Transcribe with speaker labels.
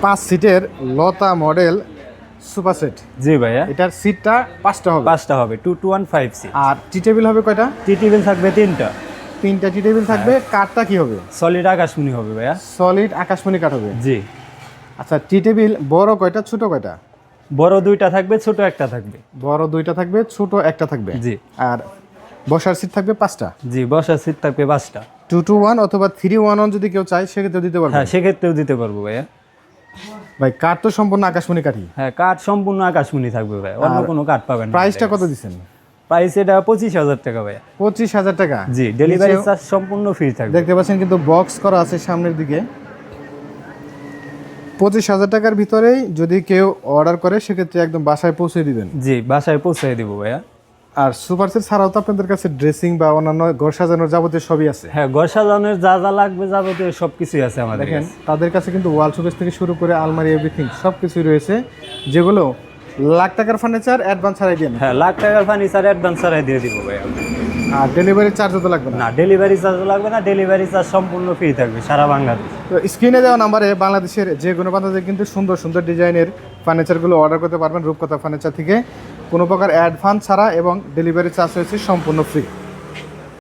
Speaker 1: 5 সিটের লতা model sofa set.
Speaker 2: জি ভাইয়া,
Speaker 1: এটার সিটটা 5টা হবে।
Speaker 2: 5টা হবে, 2215 সিট।
Speaker 1: আর টি টেবিল হবে কয়টা?
Speaker 2: টি টেবিল থাকবে 3টা।
Speaker 1: 3টা টি টেবিল থাকবে। কাঠটা কি হবে?
Speaker 2: সলিড আকাশমণি হবে ভাইয়া।
Speaker 1: সলিড আকাশমণি কাঠ হবে।
Speaker 2: জি।
Speaker 1: আচ্ছা, টি টেবিল বড় কয়টা ছোট কয়টা?
Speaker 2: বড় 2টা থাকবে, ছোট একটা থাকবে।
Speaker 1: বড় 2টা থাকবে, ছোট একটা থাকবে।
Speaker 2: জি।
Speaker 1: আর বসার সিট থাকবে 5টা।
Speaker 2: জি, বসার সিট থাকবে 5টা।
Speaker 1: 221 অথবা 311 যদি কেউ চায় সেক্ষেত্রে দিতে পারবে।
Speaker 2: হ্যাঁ, সেক্ষেত্রেও দিতে পারবো ভাইয়া।
Speaker 1: ভাই কাঠ তো সম্পূর্ণ আকাশমণি কাঠই।
Speaker 2: হ্যাঁ, কাঠ সম্পূর্ণ আকাশমণি থাকবে ভাই, অন্য কোনো কাঠ পাবেন না।
Speaker 1: প্রাইসটা কত দিচ্ছেন?
Speaker 2: প্রাইস এটা 25,000 টাকা ভাইয়া।
Speaker 1: 25,000 টাকা।
Speaker 2: জি, ডেলিভারি চার্জ সম্পূর্ণ ফ্রি থাকবে।
Speaker 1: দেখতে পাচ্ছেন কিন্তু বক্স করা আছে সামনের দিকে। 25,000 টাকার ভিতরেই যদি কেউ অর্ডার করে সেক্ষেত্রে একদম বাসায় পৌঁছে দিবেন।
Speaker 2: জি, বাসায় পৌঁছে দিব ভাইয়া।
Speaker 1: আর সুপার সেট ছাড়াও তো আপনাদের কাছে ড্রেসিং বা অন্যান্য ঘর সাজানোর যাবতীয় সবই আছে।
Speaker 2: হ্যাঁ, ঘর সাজানোর যা যা লাগবে যাবতীয় সবকিছুই আছে আমাদের
Speaker 1: দেখেন
Speaker 2: কাছে।
Speaker 1: তাদের কাছে কিন্তু ওয়াল শোকেস থেকে শুরু করে আলমারি এভরিথিং সব কিছুই রয়েছে, যেগুলো লাখ টাকার ফার্নিচার অ্যাডভান্স ছাড়াই দিয়ে নেন।
Speaker 2: হ্যাঁ, লাখ টাকার ফার্নিচার অ্যাডভান্স ছাড়াই দিয়ে দিব ভাইয়া।
Speaker 1: আর ডেলিভারি চার্জও তো লাগবে না।
Speaker 2: না, ডেলিভারি চার্জ লাগবে না, ডেলিভারি চার্জ সম্পূর্ণ ফ্রি থাকবে সারা বাংলাদেশ।
Speaker 1: তো স্ক্রিনে দেওয়া নাম্বারে বাংলাদেশের যে কোনো প্রান্তে কিন্তু সুন্দর সুন্দর ডিজাইনের ফার্নিচারগুলো অর্ডার করতে পারবেন রূপকথা ফার্নিচার থেকে, কোনো প্রকার অ্যাডভান্স ছাড়া, এবং ডেলিভারি চার্জ হয়েছে সম্পূর্ণ ফ্রি।